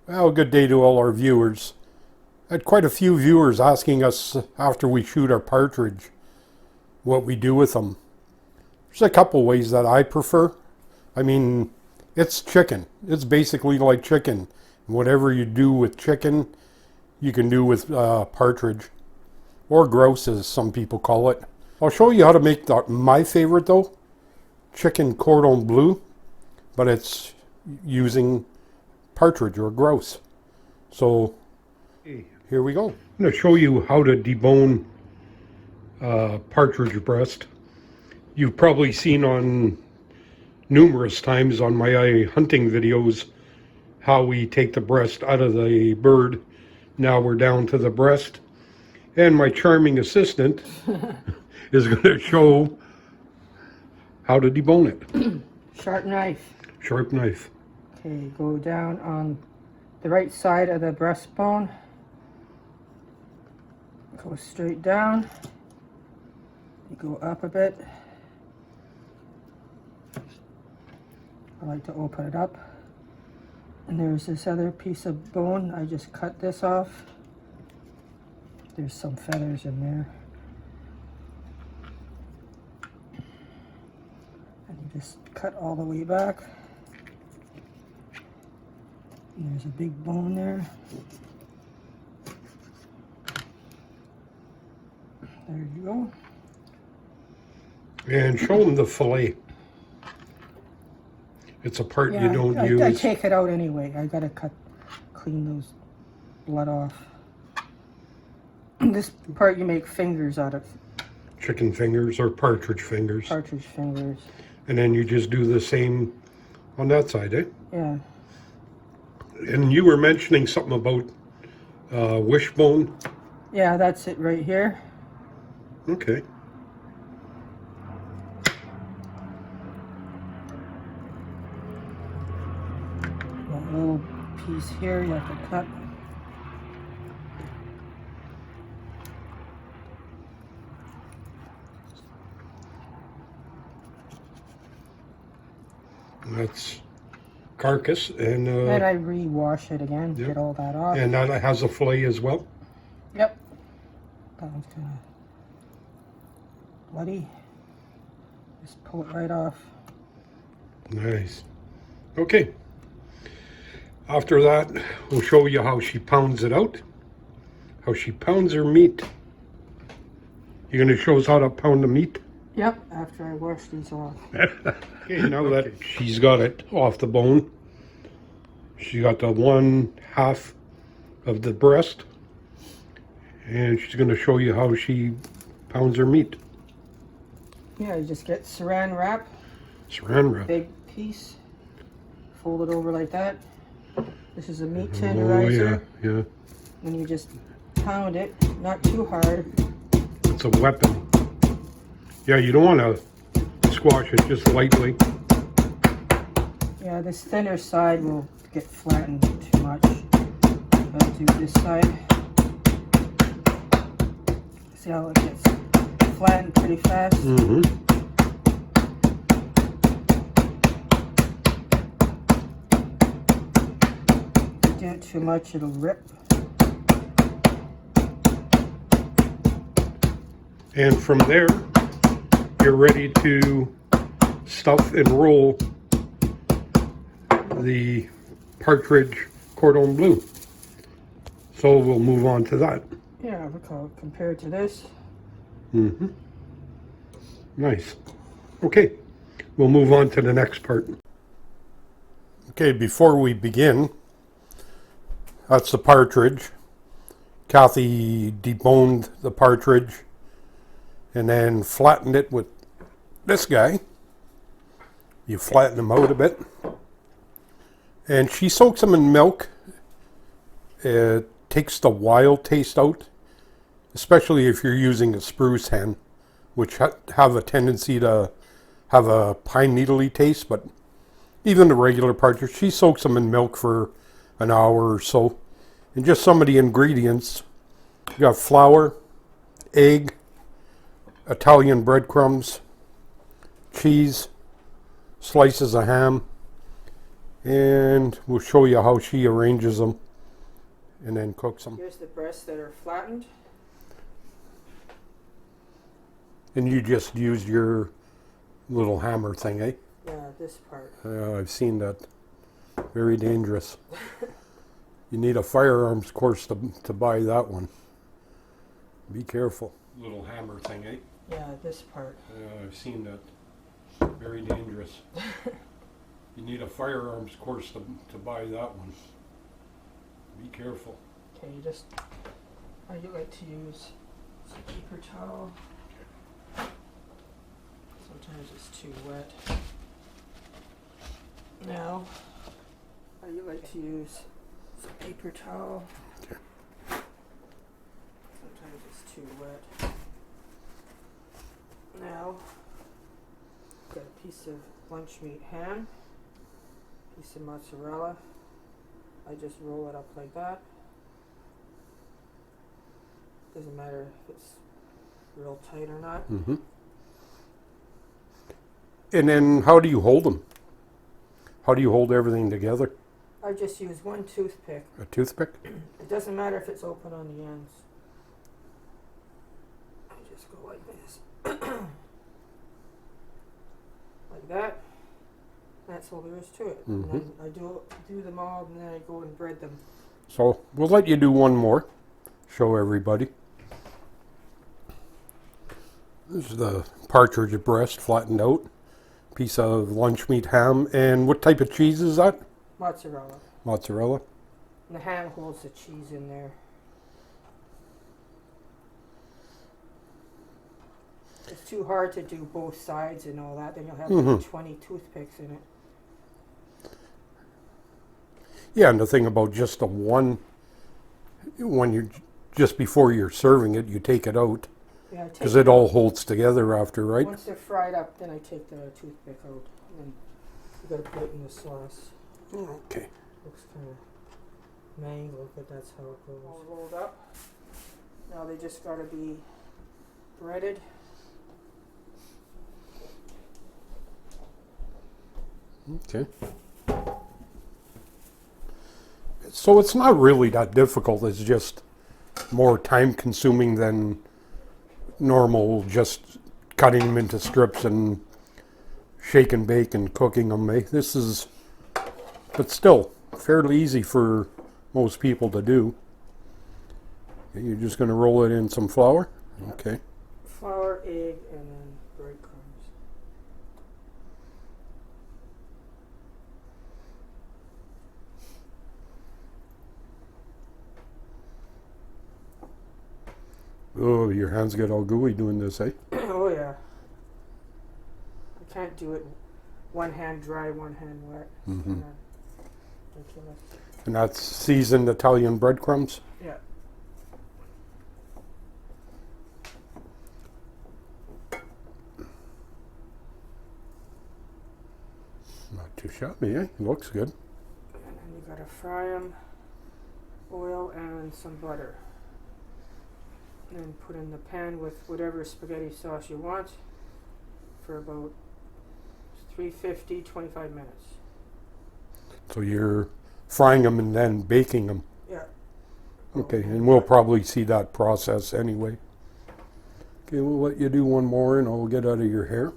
Well, good day to all our viewers. I had quite a few viewers asking us after we shoot our partridge what we do with them. There's a couple ways that I prefer. I mean, it's chicken. It's basically like chicken. Whatever you do with chicken, you can do with partridge. Or grouse, as some people call it. I'll show you how to make my favorite though. Chicken cordon bleu. But it's using partridge or grouse. So here we go. I'm going to show you how to debone partridge breast. You've probably seen on numerous times on my hunting videos how we take the breast out of the bird. Now we're down to the breast. And my charming assistant is going to show how to debone it. Sharp knife. Sharp knife. Okay, go down on the right side of the breastbone. Go straight down. You go up a bit. I like to open it up. And there's this other piece of bone. I just cut this off. There's some feathers in there. And you just cut all the way back. And there's a big bone there. There you go. And show them the fillet. It's a part you don't use. I take it out anyway. I gotta clean those blood off. This part you make fingers out of. Chicken fingers or partridge fingers. Partridge fingers. And then you just do the same on that side, eh? Yeah. And you were mentioning something about wishbone. Yeah, that's it right here. Okay. That little piece here you have to cut. And that's carcass. And I re-wash it again, yep. Get all that off. And that has a fillet as well? Yep. That one's kind of bloody. Just pull it right off. Nice. Okay. After that, we'll show you how she pounds it out. How she pounds her meat. You're going to show us how to pound the meat? Yep, after I wash these off. Okay, now that she's got it off the bone, she got the 1/2 of the breast, and she's going to show you how she pounds her meat. Yeah, you just get saran wrap. Saran wrap. Big piece. Fold it over like that. This is a meat Oh, tenderizer. yeah. And you just pound it, not too hard. It's a weapon. Yeah, you don't want to squash it, just lightly. Yeah, this thinner side will get flattened too much. I'll do this side. See how it gets flattened pretty fast? Mm-hmm. If you do it too much, it'll rip. And from there, you're ready to stuff and roll the partridge cordon bleu. So we'll move on to that. Yeah, look how compared to this. Mm-hmm. Nice. Okay, we'll move on to the next part. Okay, before we begin, that's the partridge. Kathy deboned the partridge and then flattened it with this guy. You flatten them out a bit. And she soaks them in milk. It takes the wild taste out, especially if you're using a spruce hen, which have a tendency to have a pine needle-y taste, but even the regular partridge, she soaks them in milk for an hour or so. And just some of the ingredients, you got flour, egg, Italian breadcrumbs, cheese, slices of ham, And we'll show you how she arranges them and then cooks them. Here's the breasts that are flattened. And you just used your little hammer thing, eh? Yeah, this part. I've seen that. Very dangerous. You need a firearms course to buy that one. Be careful. Little hammer thing, eh? Yeah, this part. I've seen that. Very dangerous. You need a firearms course to buy that one. Be careful. Okay, you just, I like to use some paper towel. Sometimes it's too wet. Now, I like to use some paper towel. Okay. Sometimes it's too wet. Now, got a piece of lunch meat ham, piece of mozzarella. I just roll it up like that. Doesn't matter if it's real tight or not. Mm-hmm. And then how do you hold them? How do you hold everything together? I just use one toothpick. A toothpick? It doesn't matter if it's open on the ends. I just go like this. Like that. That's all there is to it. Mm-hmm. And then I do them all, and then I go and bread them. So we'll let you do one more. Show everybody. This is the partridge breast flattened out. Piece of lunch meat ham. And what type of cheese is that? Mozzarella. Mozzarella. And the ham holds the cheese in there. It's too hard to do both sides and all that. Then you'll have like 20 toothpicks in it. Yeah, and the thing about just the one, when you just before you're serving it, you take it out Yeah, because it all holds together after, right? once they're fried up, then I take the toothpick out. And then you gotta put it in the sauce. Okay. Looks kind of mangled, but that's how it goes. All rolled up. Now they just gotta be breaded. Okay. So it's not really that difficult. It's just more time consuming than normal, just cutting them into strips and shake and bake and cooking them. Eh? This is, but still, fairly easy for most people to do. Okay, you're just going to roll it in some flour? Okay. Flour, egg, and then breadcrumbs. Oh, your hands get all gooey doing this, eh? Oh yeah. I can't do it one hand dry, one hand wet. It's Mm-hmm. kinda ridiculous. And that's seasoned Italian breadcrumbs? Yeah. Not too shabby, eh? Looks good. And then you gotta fry them, oil and some butter. And then put in the pan with whatever spaghetti sauce you want for about 350, 25 minutes. So you're frying them and then baking them. Yeah. Okay, and we'll probably see that process anyway. Okay, we'll let you do one more and I'll get out of your hair. Egg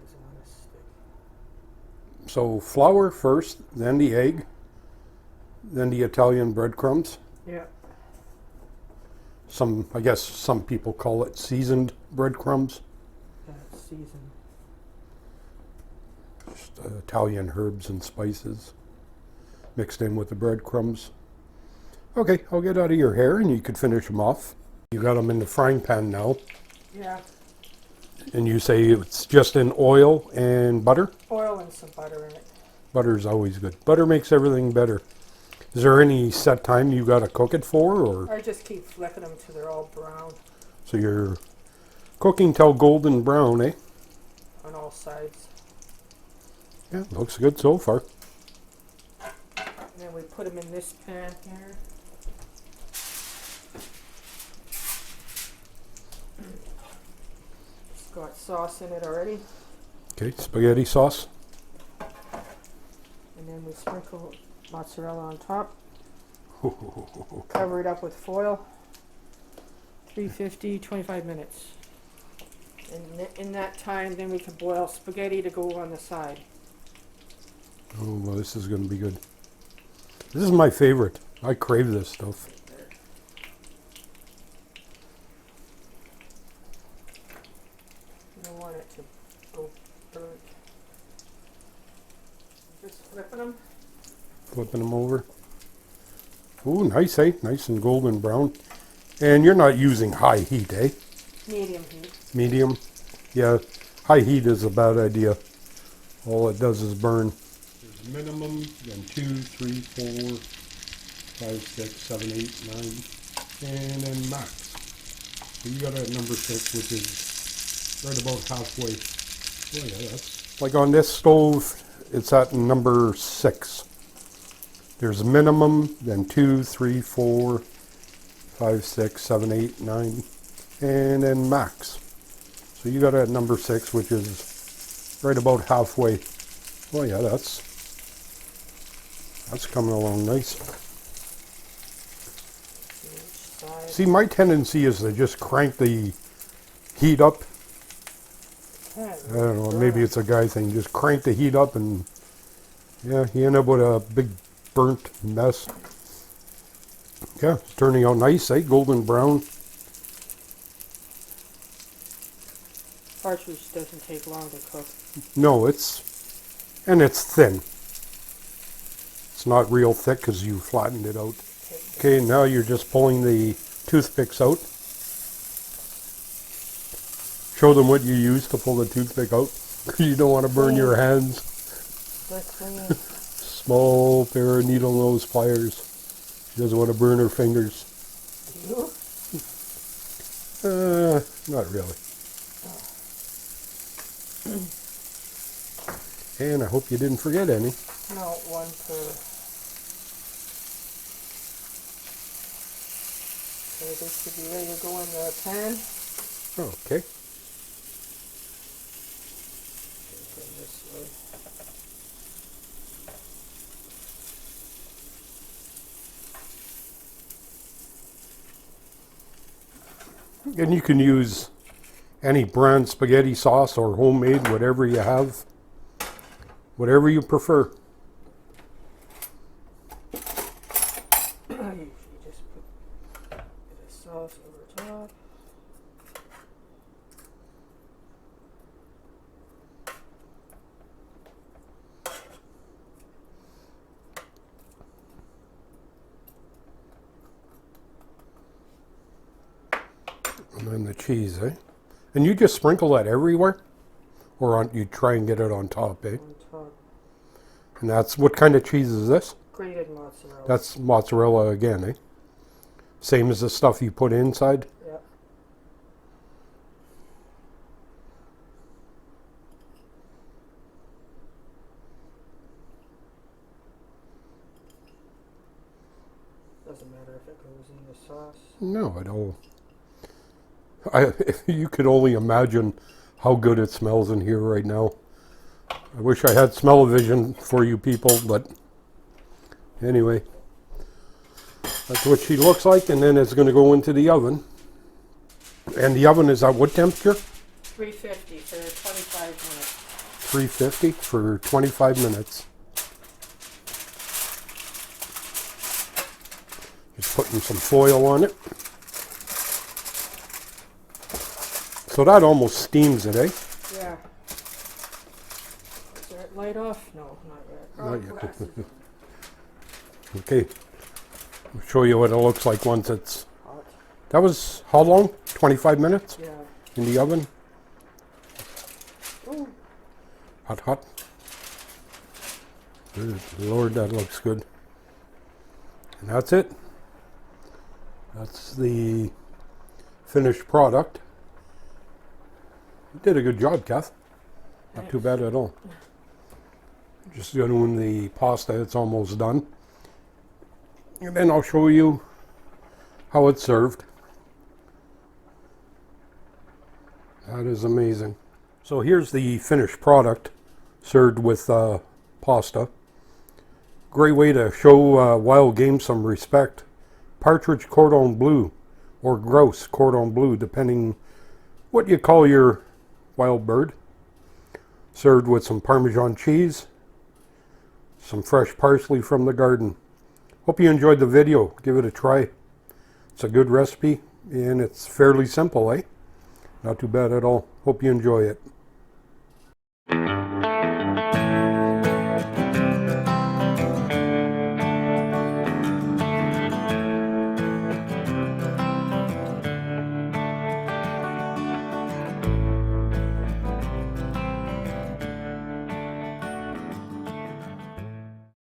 doesn't want to stick. So flour first, then the egg, then the Italian breadcrumbs. Yeah. I guess some people call it seasoned breadcrumbs. Yeah, it's seasoned. Just Italian herbs and spices mixed in with the breadcrumbs. Okay, I'll get out of your hair and you could finish them off. You got them in the frying pan now. Yeah. And you say it's just in oil and butter? Oil and some butter in it. Butter's always good. Butter makes everything better. Is there any set time you got to cook it for, or I just keep flicking them till they're all brown so you're cooking till golden brown, eh? on all sides. Yeah, looks good so far. And then we put them in this pan here. It's got sauce in it already. Okay, spaghetti sauce. And then we sprinkle mozzarella on top. Cover it up with foil. 350, 25 minutes. And in that time, then we can boil spaghetti to go on the side. Oh, well, this is going to be good. This is my favorite. I crave this stuff. You don't want it to go burnt. Just flipping them. Flipping them over. Ooh, nice, eh? Nice and golden brown. And you're not using high heat, eh? Medium heat. Medium? Yeah, high heat is a bad idea. All it does is burn. There's minimum, then 2, 3, 4, 5, 6, 7, 8, 9, and then max. So you got a number 6, which is right about halfway. Oh yeah, that's... Like on this stove, it's at number 6. There's minimum, then 2, 3, 4, 5, 6, 7, 8, 9, and then max. So you got a number 6, which is right about halfway. Oh yeah, that's coming along nice. See, my tendency is to just crank the heat up. I don't know, maybe it's a guy thing. Just crank the heat up and yeah, you end up with a big burnt mess. Yeah, it's turning out nice, eh? Golden brown. Partridge doesn't take long to cook. No, it's thin. It's not real thick because you flattened it out. Okay, now you're just pulling the toothpicks out. Show them what you use to pull the toothpick out. You don't want to burn your hands. Small pair of needle nose pliers. She doesn't want to burn her fingers. Not really. And I hope you didn't forget any. No, one per. Okay, this should be ready to go in the pan. Okay. Bring this way. And you can use any brand spaghetti sauce or homemade, whatever you have. Whatever you prefer. I usually just put a bit of sauce over top. And then the cheese, eh? And you just sprinkle that everywhere? Or you try and get it on top, eh? On top. And that's, what kind of cheese is this? Grated mozzarella. That's mozzarella again, eh? Same as the stuff you put inside? Yep. Doesn't matter if it goes in the sauce. No, I don't. You could only imagine how good it smells in here right now. I wish I had smell-o-vision for you people, but anyway. That's what she looks like, and then it's going to go into the oven. And the oven is at what temperature? 350 for 25 minutes. 350 for 25 minutes. Just putting some foil on it. So that almost steams it, eh? Yeah. Is that light off? No, not yet. Oh, Not yet. glasses. Okay. I'll show you what it looks like once it's... Hot. That was how long? 25 minutes Yeah. in the oven? Ooh. Hot, hot. Good Lord, that looks good. And that's it. That's the finished product. You did a good job, Kath. Not too bad at all. Just doing the pasta, it's almost done. And then I'll show you how it's served. That is amazing. So here's the finished product served with pasta. Great way to show wild game some respect. Partridge cordon bleu, or grouse cordon bleu, depending what you call your wild bird. Served with some Parmesan cheese, some fresh parsley from the garden. Hope you enjoyed the video. Give it a try. It's a good recipe and it's fairly simple, eh? Not too bad at all. Hope you enjoy it.